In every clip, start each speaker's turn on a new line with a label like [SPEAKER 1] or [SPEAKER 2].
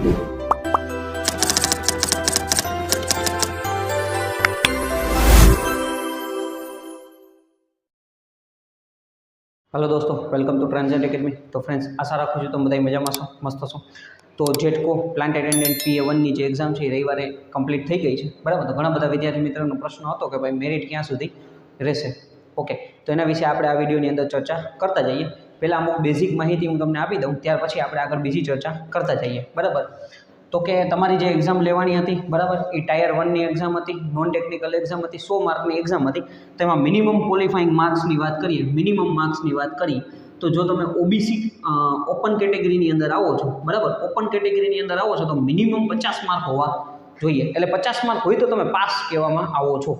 [SPEAKER 1] Hello दोस्तों, welcome to ट्रांजेंट academy. तो friends, आशा राखું છું તમે બધા મજામાં છો, મસ્ત છો। તો જેટકો પ્લાન્ટ એટેન્ડન્ટ PA1 ની જે એક્ઝામ છે એ રવિવારે કમ્પ્લીટ થઈ ગઈ છે, બરાબર। તો ઘણા બધા વિદ્યાર્થી મિત્રોનો પ્રશ્ન હતો કે ભાઈ મેરિટ ક્યાં સુધી રહેશે। ઓકે, તો એના વિશે આપણે આ વિડીયોની અંદર ચર્ચા કરતા જઈએ। પહેલાં અમુક બેઝિક માહિતી હું તમને આપી દઉં, ત્યાર પછી આપણે આગળ બીજી ચર્ચા કરતા જઈએ, બરાબર। તો કે તમારી જે એક્ઝામ લેવાની હતી, બરાબર, એ ટાયર 1 ની એક્ઝામ હતી, નોન ટેકનિકલ એક્ઝામ હતી, 100 માર્કની એક્ઝામ હતી। તો એમાં મિનિમમ ક્વોલિફાઈંગ માર્ક્સની વાત કરીએ, મિનિમમ માર્ક્સની વાત કરીએ તો જો તમે ઓબીસી ઓપન કેટેગરીની અંદર આવો છો, બરાબર, ઓપન કેટેગરીની અંદર આવો છો તો મિનિમમ 50 માર્ક હોવા જોઈએ। એટલે 50 માર્ક હોય તો તમે પાસ કહેવામાં આવો છો,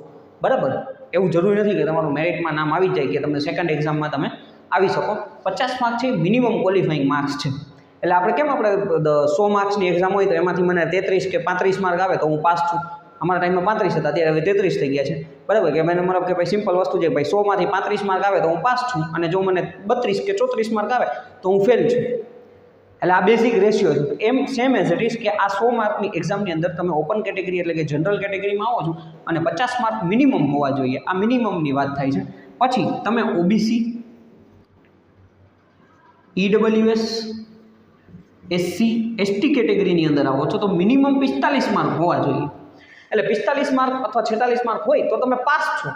[SPEAKER 1] બરાબર। એવું જરૂરી નથી કે તમારું મેરિટમાં નામ આવી જાય કે તમે સેકન્ડ એક્ઝામમાં તમે આવી શકો। 50 માર્ક છે મિનિમમ ક્વોલિફાઈંગ માર્ક્સ છે। એટલે આપણે કેમ આપણે 100 માર્ક્સની એક્ઝામ હોય તો એમાંથી મને 33 કે 35 માર્ક આવે તો હું પાસ છું। અમારા ટાઈમમાં 35 હતા, અત્યારે હવે 33 થઈ ગયા છે, બરાબર। કે મને મતલબ કે ભાઈ સિમ્પલ વસ્તુ છે, ભાઈ 100 માંથી 35 માર્ક આવે તો હું પાસ છું, અને જો મને 32 કે 34 માર્ક આવે તો હું ફેલ છું। એટલે આ બેઝિક રેશિયો છે। એમ સેમ એઝ ઇટ ઇઝ કે આ 100 માર્કની એક્ઝામની અંદર તમે ઓપન કેટેગરી એટલે કે જનરલ કેટેગરીમાં આવો છો અને 50 માર્ક મિનિમમ હોવા જોઈએ, આ મિનિમમની વાત થાય છે। પછી તમે ઓબીસી, EWS, SC, ST કેટેગરીની અંદર આવો છો તો મિનિમમ 45 માર્ક હોવા જોઈએ। એટલે 45 માર્ક અથવા 46 માર્ક હોય તો તમે પાસ છો।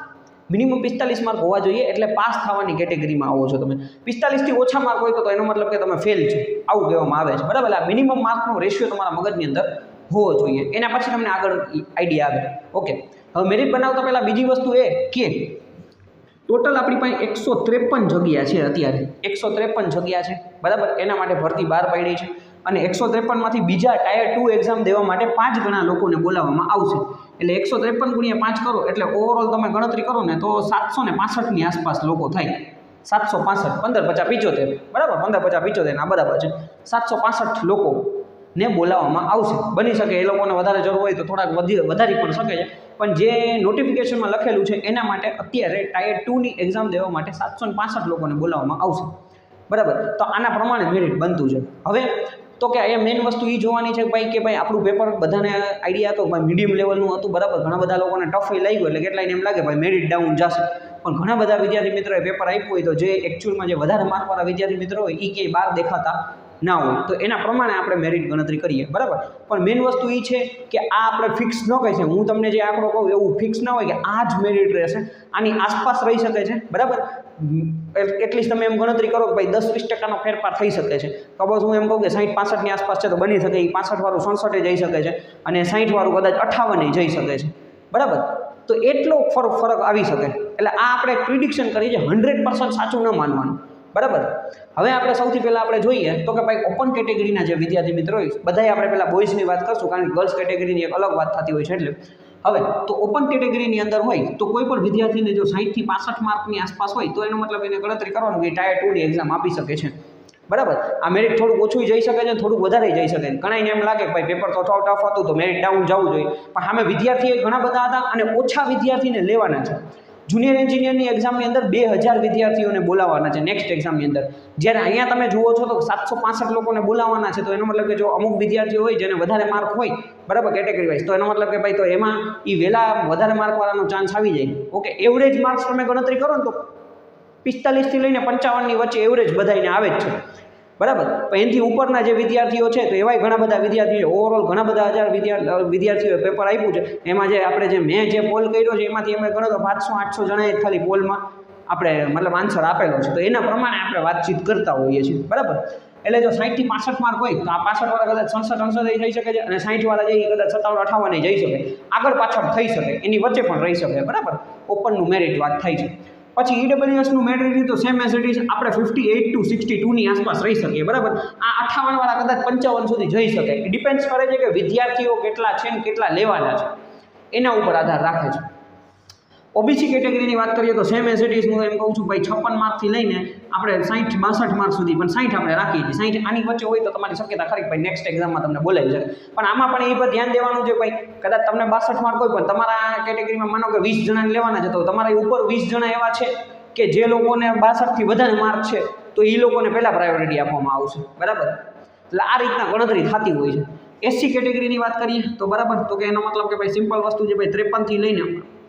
[SPEAKER 1] મિનિમમ 45 માર્ક હોવા જોઈએ, એટલે પાસ થવાની કેટેગરીમાં આવો છો તમે। 45 થી ઓછા માર્ક હોય તો એનો મતલબ કે તમે ફેલ છો, આવું કહેવામાં આવે છે, બરાબર। આ મિનિમમ માર્કનો રેશિયો તમારા મગજની અંદર હોવો જોઈએ, એના પછી તમને આગળ આઈડિયા આવે। ઓકે, હવે મેરિટ બનાવતા પહેલાં બીજી વસ્તુ એ કે ટોટલ આપણી પાસે 153 જગ્યા છે, અત્યારે 153 જગ્યા છે, બરાબર। એના માટે ભરતી બહાર પાડી છે અને 153માંથી બીજા ટાયર 2 એક્ઝામ દેવા માટે 5 ગણા લોકોને બોલાવવામાં આવશે। એટલે 153 × 5 કરો એટલે ઓવરઓલ તમે ગણતરી કરો ને તો 765ની આસપાસ લોકો થાય। 765, 15 50 75, બરાબર, 15 50 75 આ બરાબર છે। 765 લોકોને બોલાવવામાં આવશે। બની શકે એ લોકોને વધારે જરૂર હોય તો થોડાક વધારી પણ શકે છે, પણ જે નોટિફિકેશનમાં લખેલું છે એના માટે અત્યારે ટાયર 2ની એક્ઝામ દેવા માટે 765 લોકોને બોલાવવામાં આવશે, બરાબર। તો આના પ્રમાણે મેરિટ બનતું છે। હવે તો કે અહીંયા મેઇન વસ્તુ એ જોવાની છે કે ભાઈ આપણું પેપર બધાને આઈડિયા હતો ભાઈ મીડિયમ લેવલનું હતું, બરાબર। ઘણા બધા લોકોને ટફ લાગ્યું એટલે કેટલાયને એમ લાગે ભાઈ મેરિટ ડાઉન જશે, પણ ઘણા બધા વિદ્યાર્થી મિત્રોએ પેપર આપ્યું હોય તો જે એકચ્યુઅલમાં જે વધારે માર્કવાળા વિદ્યાર્થી મિત્રો હોય એ ક્યાંય બહાર દેખાતા ના હોય, તો એના પ્રમાણે આપણે મેરિટ ગણતરી કરીએ, બરાબર। પણ મેઇન વસ્તુ એ છે કે આ આપણે ફિક્સ ન કહી છે, હું તમને જે આંકડો કહું એવું ફિક્સ ના હોય કે આ જ મેરિટ રહેશે, આની આસપાસ રહી શકે છે, બરાબર। એટલીસ્ટ તમે એમ ગણતરી કરો કે ભાઈ 10-20% ફેરફાર થઈ શકે છે। સપોઝ હું એમ કહું કે 60-65ની આસપાસ છે તો બની શકે એ 65 વાળું 67 જઈ શકે છે અને 60 વાળું કદાચ 58 જઈ શકે છે, બરાબર। તો એટલો ફરક આવી શકે। એટલે આ આપણે પ્રિડિક્શન કરી છે, 100% સાચું ન માનવાનું, બરાબર। હવે આપણે સૌથી પહેલાં આપણે જોઈએ તો કે ભાઈ ઓપન કેટેગરીના જે વિદ્યાર્થી મિત્રો હોય બધાય આપણે પહેલાં બોયઝની વાત કરશું, કારણ કે ગર્લ્સ કેટેગરીની એક અલગ વાત થતી હોય છે। એટલે હવે તો ઓપન કેટેગરીની અંદર હોય તો કોઈ પણ વિદ્યાર્થીને જો 60 થી 65 માર્કની આસપાસ હોય તો એનો મતલબ એને ગણતરી કરવાનું કે ટાયર 2ની એક્ઝામ આપી શકે છે, બરાબર। આ મેરિટ થોડુંક ઓછું જઈ શકે છે, થોડુંક વધારે જઈ શકે છે। ઘણાને એમ લાગે કે ભાઈ પેપર તો ટફ હતું તો મેરિટ ડાઉન જવું જોઈએ, પણ સામે વિદ્યાર્થીઓ ઘણા બધા હતા અને ઓછા વિદ્યાર્થીને લેવાના છે। જુનિયર એન્જિનિયરની એક્ઝામની અંદર 2000 વિદ્યાર્થીઓને બોલાવવાના છે નેક્સ્ટ એક્ઝામની અંદર, જ્યારે અહીંયા તમે જુઓ છો તો 765 લોકોને બોલાવવાના છે। તો એનો મતલબ કે જો અમુક વિદ્યાર્થીઓ હોય જેને વધારે માર્ક હોય, બરાબર, કેટેગરી વાઇઝ, તો એનો મતલબ કે ભાઈ તો એમાં એ વહેલા વધારે માર્કવાળાનો ચાન્સ આવી જાય। ઓકે, એવરેજ માર્ક્સ તમે ગણતરી કરો ને તો 45 થી લઈને 55ની વચ્ચે એવરેજ બધાને આવે જ છે, બરાબર। પણ એનાથી ઉપરના જે વિદ્યાર્થીઓ છે તો એવાય ઘણા બધા વિદ્યાર્થીઓ, ઓવરઓલ ઘણા બધા હજાર વિદ્યાર્થીઓએ પેપર આપ્યું છે। એમાં જે આપણે મેં જે પોલ કર્યો છે એમાંથી અમે ગણો તો 500-800 જણાએ ખાલી પોલમાં આપણે મતલબ આન્સર આપેલો છે, તો એના પ્રમાણે આપણે વાતચીત કરતા હોઈએ છીએ, બરાબર। એટલે જો 60 થી 65 માર્ક હોય તો આ 65 વાળા કદાચ 67-68 જઈ શકે છે અને 60 વાળા જઈ કદાચ 57-58 જઈ શકે, આગળ પાછળ થઈ શકે, એની વચ્ચે પણ રહી શકે, બરાબર। ઓપનનું મેરિટ વાત થાય છે। પછી EWSનું મેરિટ તો સેમ એઝ ઇટ ઇઝ આપણે 58 to 62ની આસપાસ રહી શકીએ, બરાબર। આ 58 વાળા કદાચ 55 સુધી જઈ શકે, એ ડિપેન્ડ્સ કરે છે કે વિદ્યાર્થીઓ કેટલા છે ને કેટલા લેવાના છે, એના ઉપર આધાર રાખે છે। ઓબીસી કેટેગરીની વાત કરીએ તો સેમ એઝ ઇટ ઇઝ હું એમ કહું છું ભાઈ 56 માર્કથી લઈને આપણે 60-62 માર્ક સુધી, પણ 60 આપણે રાખીએ છીએ। 60 આની વચ્ચે હોય તો તમારી શક્યતા ખરી ભાઈ નેક્સ્ટ એક્ઝામમાં તમને બોલાવી શકે, પણ આમાં પણ એ પર ધ્યાન દેવાનું છે ભાઈ કદાચ તમને 62 માર્ક હોય પણ તમારા કેટેગરીમાં માનો કે 20 જણાને લેવાના છે, તો તમારા ઉપર 20 જણા એવા છે કે જે લોકોને 62થી વધારે માર્ક છે તો એ લોકોને પહેલાં પ્રાયોરિટી આપવામાં આવશે, બરાબર। એટલે આ રીતના ગણતરી થતી હોય છે। એસસી કેટેગરીની વાત કરીએ તો બરાબર, તો કે એનો મતલબ કે ભાઈ સિમ્પલ વસ્તુ છે ભાઈ 53 થી લઈને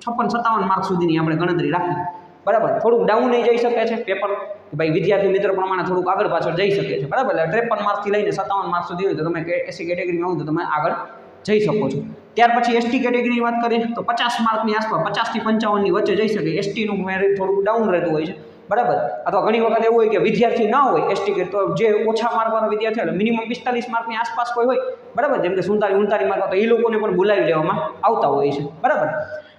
[SPEAKER 1] 56-57 માર્ક સુધીની આપણે ગણતરી રાખી, બરાબર. થોડુંક ડાઉન નહીં જઈ શકે છે પેપર, ભાઈ વિદ્યાર્થી મિત્ર પ્રમાણે થોડુંક આગળ પાછળ જઈ શકે છે, બરાબર. એટલે 53 માર્કથી લઈને 57 માર્ક સુધી હોય તો તમે એસસી કેટેગરીમાં આવો તો તમે આગળ જઈ શકો છો. ત્યાર પછી એસટી કેટેગરીની વાત કરીએ તો 50 માર્કની આસપાસ 50 થી 55ની વચ્ચે જઈ શકે. એસટીનું મેરિટ થોડુંક ડાઉન રહેતું હોય છે, બરાબર. અથવા ઘણી વખત એવું હોય કે વિદ્યાર્થી ના હોય એસટી કે, તો જે ઓછા માર્કવાળા વિદ્યાર્થી એટલે મિનિમમ 45 માર્કની આસપાસ કોઈ હોય, બરાબર, જેમ કે 47-49 માર્ક, તો એ લોકોને પણ બોલાવી લેવામાં આવતા હોય છે, બરાબર.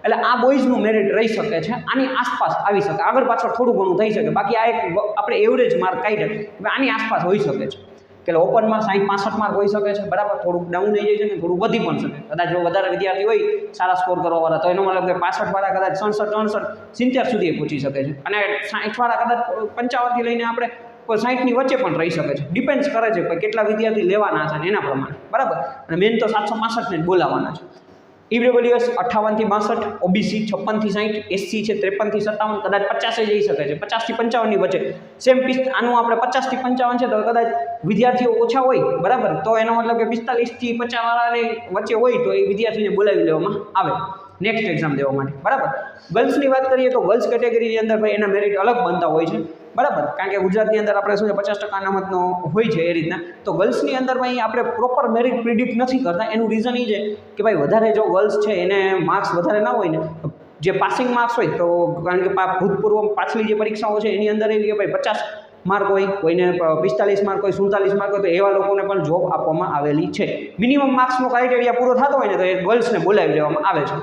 [SPEAKER 1] એટલે આ બોયઝનું મેરિટ રહી શકે છે, આની આસપાસ આવી શકે, આગળ પાછળ થોડું ઘણું થઈ શકે. બાકી આ એક આપણે એવરેજ માર્ક કાઢીએ આની આસપાસ હોઈ શકે છે, કે ઓપનમાં 60-65 માર્ક હોઈ શકે છે, બરાબર. થોડુંક ડાઉન થઈ જાય છે ને થોડુંક વધી પણ શકે. કદાચ જો વધારે વિદ્યાર્થી હોય સારા સ્કોર કરવાવાળા, તો એનો મતલબ કે 65 વાળા કદાચ 67-68-70 સુધી પહોંચી શકે છે, અને 60 વાળા કદાચ 55 થી લઈને આપણે 60ની વચ્ચે પણ રહી શકે છે. ડિપેન્ડ્સ કરે છે કે કેટલા વિદ્યાર્થી લેવાના છે એના પ્રમાણે, બરાબર. અને મેન તો 765ને જ બોલાવવાના છે. ઈડબ્લ્યુએસ 58 થી 62, ઓબીસી 56 થી 60, એસસી છે 53 થી 57, કદાચ 50 જઈ શકે છે, 50 થી 55ની વચ્ચે. સેમ આનું આપણે 50 થી 55 છે તો કદાચ વિદ્યાર્થીઓ ઓછા હોય, બરાબર, તો એનો મતલબ કે 45 થી 50 વાળાની વચ્ચે હોય તો એ વિદ્યાર્થીને બોલાવી લેવામાં આવે નેક્સ્ટ એક્ઝામ દેવા માટે, બરાબર. ગર્લ્સની વાત કરીએ તો ગર્લ્સ કેટેગરીની અંદર ભાઈ એના મેરિટ અલગ બનતા હોય છે, બરાબર. કારણ કે ગુજરાતની અંદર આપણે શું છે 50% અનામતનો હોય છે એ રીતના. તો ગર્લ્સની અંદર ભાઈ આપણે પ્રોપર મેરિટ પ્રિડિક્ટ નથી કરતા. એનું રીઝન એ છે કે ભાઈ વધારે જો ગર્લ્સ છે એને માર્ક્સ વધારે ના હોય ને, જે પાસિંગ માર્ક્સ હોય, તો કારણ કે ભૂતપૂર્વ પાછલી જે પરીક્ષાઓ છે એની અંદર એવી કે ભાઈ 50 માર્ક હોય, કોઈને 45 માર્ક હોય, 47 માર્ક હોય, તો એવા લોકોને પણ જોબ આપવામાં આવેલી છે. મિનિમમ માર્ક્સનો ક્રાઇટેરિયા પૂરો થતો હોય ને તો એ ગર્લ્સને બોલાવી લેવામાં આવે છે.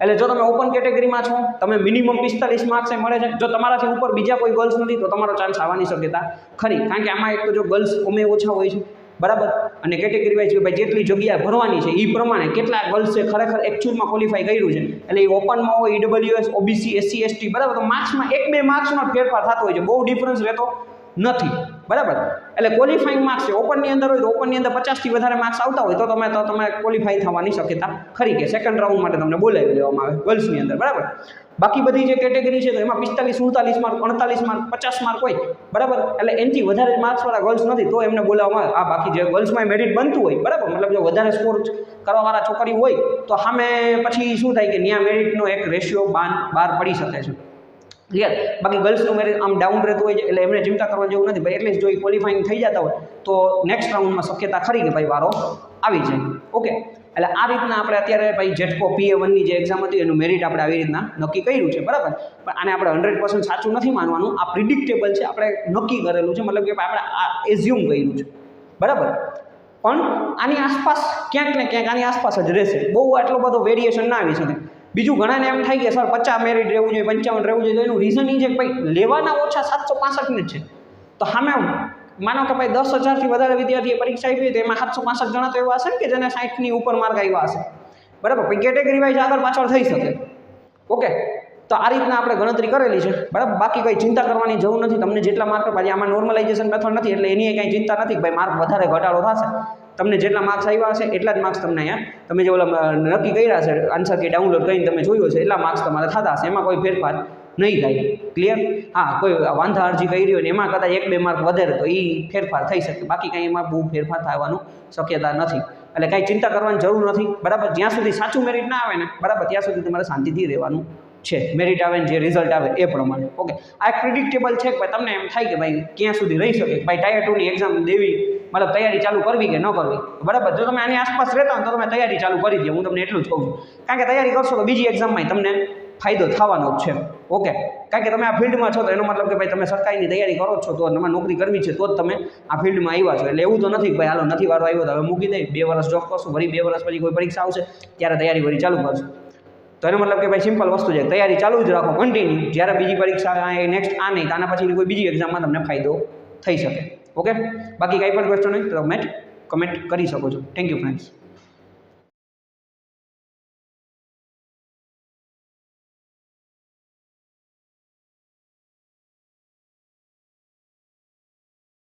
[SPEAKER 1] એટલે જો તમે ઓપન કેટેગરીમાં છો, તમે મિનિમમ 45 માર્ક્સ મળે છે, જો તમારાથી ઉપર બીજા કોઈ ગર્લ્સ નથી તો તમારો ચાન્સ આવવાની શક્યતા ખરી. કારણ કે આમાં એક તો જો ગર્લ્સ ઓછા હોય છે, બરાબર, અને કેટેગરી વાઇઝ ભાઈ જેટલી જગ્યા ભરવાની છે એ પ્રમાણે કેટલા ગર્લ્સે ખરેખર એકચ્યુઅલમાં ક્વોલિફાય કર્યું છે. એટલે એ ઓપનમાં હોય, ઈડબ્લ્યુએસ, ઓબીસી, એસસી, એસટી, બરાબર, તો માર્ક્સમાં 1-2 માર્ક્સનો ફેરફાર થતો હોય છે, બહુ ડિફરન્સ રહેતો નથી, બરાબર. એટલે ક્વોલિફાઈંગ માર્ક્સ છે, ઓપનની અંદર હોય તો ઓપનની અંદર 50 થી વધારે માર્ક્સ આવતા હોય તો તમે ક્વોલિફાઈ થવાની શક્યતા ખરી, કે સેકન્ડ રાઉન્ડ માટે તમને બોલાવી લેવામાં આવે ગર્લ્સની અંદર, બરાબર. બાકી બધી જે કેટેગરી છે તો એમાં 45-47 માર્ક, 48 માર્ક, 50 માર્ક હોય, બરાબર. એટલે એનાથી વધારે માર્ક્સવાળા ગર્લ્સ નથી તો એમને બોલાવવામાં આવે. આ બાકી જે ગર્લ્સમાં મેરિટ બનતું હોય, બરાબર, મતલબ જો વધારે સ્કોર કરવાવાળા છોકરી હોય તો સામે પછી શું થાય કે ત્યાં મેરિટનો એક રેશિયો બહાર પડી શકે છે, ક્લિયર. બાકી ગર્લ્સનું મેરિટ આમ ડાઉન રહેતું હોય છે એટલે એમને ચિંતા કરવા જેવું નથી ભાઈ. એટલીસ્ટ જો એ ક્વોલિફાઈંગ થઈ જતા હોય તો નેક્સ્ટ રાઉન્ડમાં શક્યતા ખરી કે ભાઈ વારો આવી જાય, ઓકે. એટલે આ રીતના આપણે અત્યારે ભાઈ જેટકો PA1ની જે એક્ઝામ હતી એનું મેરિટ આપણે આવી રીતના નક્કી કર્યું છે, બરાબર. પણ આને આપણે 100% સાચું નથી માનવાનું, આ પ્રિડિક્ટેબલ છે, આપણે નક્કી કરેલું છે, મતલબ કે આપણે આ એઝ્યુમ કર્યું છે, બરાબર. પણ આની આસપાસ ક્યાંક ને ક્યાંક આની આસપાસ જ રહેશે, બહુ આટલો બધો વેરિએશન ના આવી શકે. બીજું ઘણાને એમ થાય કે સર 50 મેરિટ રહેવું જોઈએ, 55 રહેવું જોઈએ, તો એનું રીઝન એ છે કે ભાઈ લેવાના ઓછા 765 જ છે. તો સામે માનો કે ભાઈ 10,000થી વધારે વિદ્યાર્થીએ પરીક્ષા આપી તો એમાં 765 જણા તો એવા હશે ને કે જેને 60ની ઉપર માર્ક આવ્યા હશે, બરાબર. પછી કેટેગરી વાઇઝ આગળ પાછળ થઈ શકે, ઓકે. તો આ રીતના આપણે ગણતરી કરેલી છે, બરાબર. બાકી કંઈ ચિંતા કરવાની જરૂર નથી. તમને જેટલા માર્ક ભાઈ આમાં નોર્મલાઇઝેશન મેથડ નથી એટલે એની કાંઈ ચિંતા નથી કે ભાઈ માર્ક વધારે ઘટાડો થશે. તમને જેટલા માર્ક્સ આવ્યા હશે એટલા જ માર્ક્સ તમને અહીંયા તમે જે ઓલા નક્કી કર્યા છે આન્સર કી ડાઉનલોડ કરીને તમે જોયું હશે એટલા માર્ક્સ તમારે થતા હશે, એમાં કોઈ ફેરફાર નહીં થાય, ક્લિયર. હા, કોઈ વાંધા અરજી કરી હોય ને એમાં કદાચ 1-2 માર્ક વધે તો એ ફેરફાર થઈ શકે, બાકી કાંઈ એમાં બહુ ફેરફાર થવાનું શક્યતા નથી. એટલે કાંઈ ચિંતા કરવાની જરૂર નથી, બરાબર. જ્યાં સુધી સાચું મેરિટ ના આવે ને, બરાબર, ત્યાં સુધી તમારે શાંતિથી રહેવાનું છે. મેરિટ આવે ને જે રિઝલ્ટ આવે એ પ્રમાણે, ઓકે. આ એક પ્રિડિક્ટેબલ છે કે ભાઈ તમને એમ થાય કે ભાઈ ક્યાં સુધી રહી શકે, ભાઈ ટાયર 2ની એક્ઝામ દેવી, મતલબ તૈયારી ચાલુ કરવી કે ન કરવી, બરાબર. જો તમે આની આસપાસ રહેતા હો તો તમે તૈયારી ચાલુ કરી દો, હું તમને એટલું જ કહું છું. કારણ કે તૈયારી કરશો તો બીજી એક્ઝામમાં તમને ફાયદો થવાનો જ છે, ઓકે. કારણ કે તમે આ ફિલ્ડમાં છો તો એનો મતલબ કે ભાઈ તમે સરકારીની તૈયારી કરો છો તો તમારે નોકરી કરવી છે તો જ તમે આ ફિલ્ડમાં આવ્યા છો. એટલે એવું તો નથી કે ભાઈ હાલો નથી વારો આવ્યો તો હવે મૂકી દઈ, 2 વર્ષ જોબ કરશું, વળી 2 વર્ષ પછી કોઈ પરીક્ષા આવશે ત્યારે તૈયારી વળી ચાલુ કરશું. તો એનો મતલબ કે ભાઈ સિમ્પલ વસ્તુ છે, તૈયારી ચાલુ જ રાખો કન્ટિન્યુ. જ્યારે બીજી પરીક્ષા નેક્સ્ટ આ નહીં તો આના પછીની કોઈ બીજી એક્ઝામમાં તમને ફાયદો થઈ શકે, ઓકે. બાકી કાંઈ પણ ક્વેશ્ચન હોય તો તમે કમેન્ટ કરી શકો છો. Thank you friends.